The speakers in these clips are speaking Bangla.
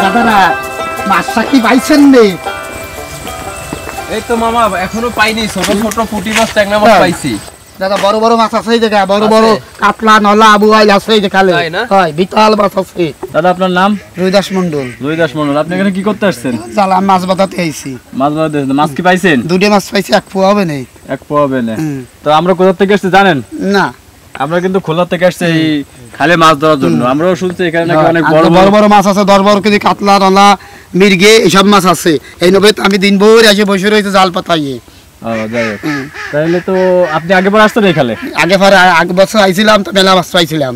দাদারা মাছটা কি পাইছেন নে? এই তো মামা এখনো পাইনি, ছোট ছোট পুঁটি মাছ ট্যাংরা মাছ পাইছি। দাদা বড় বড় মাছ আছে এই জায়গা, বড় বড় কাতলা নলা আবুয়াইল আছে এই যে খালে। হয় বিশাল মাছ আছে। দাদা আপনার নাম? রুইদাস মন্ডল। রুইদাস মন্ডল, আপনি এখানে কি করতে আসছেন? জালাম মাছ বাঁধাতে আইছি। মাছ বাঁধাতে? মাছ কি পাইছেন? দুটো মাছ পাইছি, এক পোয়া হবে না। এক পোয়া হবে না? তো আমরা কোথা থেকে আসছি জানেন? না, আমরা কিন্তু খোলা থেকে আসছি এই খালে মাছ ধরার জন্য। আমরাও শুনছি এখানে নাকি অনেক বড় বড় বড় মাছ আছে, 10-12 কেজি কাতলা নলা মির্গে এইসব মাছ আছে। এই নবে আমি দিনভর এসে বসে রয়েছে জাল পাতাইয়ে। তাহলে তো আপনি আগেবার আসতেন এই খালে? আগে বছর আইছিলাম তো মেলা মাছ পাইছিলাম।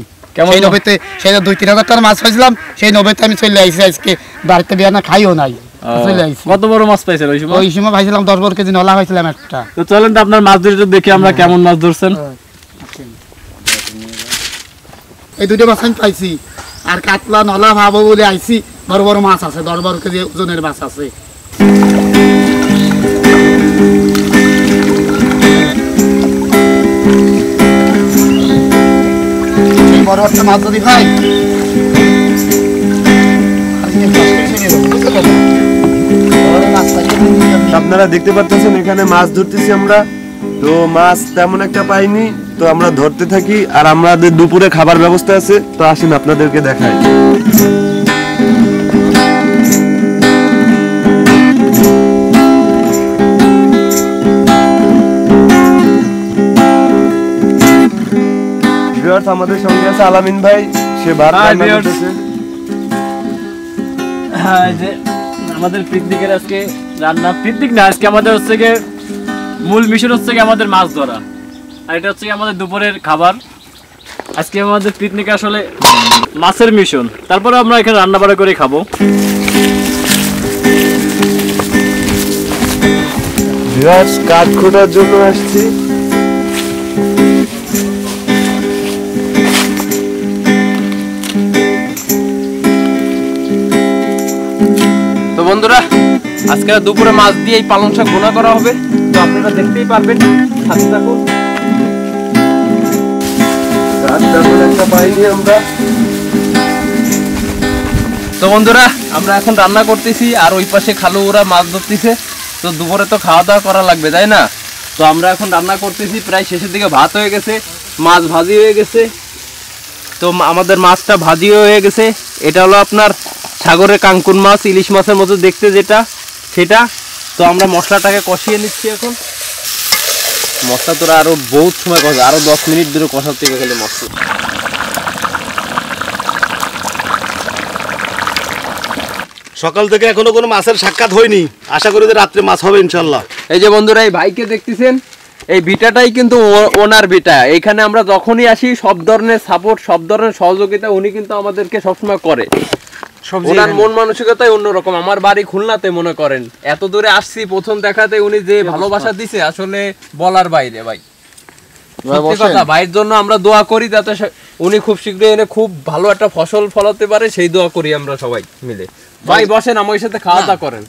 সেই নবেতে সেই 2-3 হাজার টাকার মাছ পাইছিলাম। সেই নবেতে আমি চলে আইছি, আজকে বাড়িতে বিয়া না খাইও নাই। কত বড় মাছ পাইছেন ওই সময়? ওই সময় পাইছিলাম 10-12 কেজি নলা পাইছিলাম একটা। তো চলেন তো আপনার মাছ ধরে দেখি আমরা কেমন মাছ ধরছেন। এই দুটো মাছ আমি পাইছি, আর কাতলা নলা ভাবো বলে আইছি। বড় বড় মাছ আছে, 10-12 কেজি ওজনের মাছ আছে। বড় একটা মাছ যদি ভাই আপনারা দেখতে পাচ্ছেন এখানে মাছ ধরতেছি আমরা। তো মাছ তেমন একটা পাইনি, তো আমরা ধরতে থাকি। আর আমাদের দুপুরে খাবার ব্যবস্থা আছে, তো আসেন আপনাদেরকে দেখাই। আমাদের সঙ্গে আছে আলামিন ভাই, সে ভাত রান্না করতেছে। হ্যাঁ, যে আমাদের পিকনিকের আজকে রান্না, পিকনিক না, আজকে আমাদের হচ্ছে গিয়ে মূল মিশন হচ্ছে গিয়ে আমাদের মাছ ধরা। আর এটা হচ্ছে আমাদের দুপুরের খাবার। আজকে আমাদের পিকনিক আসলে মাছের মিশন, তারপরে আমরা এখানে রান্না বাড়া করে খাবো। কাঠ খোঁটার জন্য আসছি। তো বন্ধুরা, আজকে দুপুরে মাছ দিয়ে এই পালং শাক ভুনা করা হবে। তো আপনারা দেখতেই পারবেন, সাথে থাকুন। তো বন্ধুরা, আমরা এখন রান্না করতেছি, আর ওই পাশে খালু ওরা মাছ ধরতেছে। তো দুপুরে তো খাওয়া দাওয়া করা লাগবে, তাই না? তো আমরা এখন রান্না করতেছি, প্রায় শেষের দিকে ভাত হয়ে গেছে, মাছ ভাজি হয়ে গেছে। তো আমাদের মাছটা ভাজি হয়ে গেছে। এটা হলো আপনার সাগরের কাঙ্কুন মাছ, ইলিশ মাছের মতো দেখতে যেটা, সেটা। তো আমরা মশলাটাকে কষিয়ে নিচ্ছি এখন। মশলা তোরা আরো বহুত সময় কষা, আরো 10 মিনিট ধরে কষাতে হবে খালি মশলা। সকাল থেকে এখনো কোনো মাছের সাক্ষাৎ হয়নি, আশা করি যে রাত্রে মাছ হবে ইনশাল্লাহ। এই যে বন্ধুরা, এই ভাইকে দেখতেছেন, এই ভিটাটাই কিন্তু ওনার ভিটা। এখানে আমরা যখনই আসি সব ধরনের সাপোর্ট, সব ধরনের সহযোগিতা উনি কিন্তু আমাদেরকে সবসময় করে। ওনার মন মানসিকতাই অন্যরকম। আমার বাড়ি খুলনাতে, মনে করেন এত দূরে আসছি, প্রথম দেখাতে উনি যে ভালোবাসা দিছে আসলে বলার বাইরে। ভাই সত্যি কথা, ভাইয়ের জন্য আমরা দোয়া করি যাতে উনি খুব শীঘ্রই এনে খুব ভালো একটা ফসল ফলাতে পারে, সেই দোয়া করি আমরা সবাই মিলে। ভাই বসেন, আমার সাথে খাওয়া দাওয়া করেন।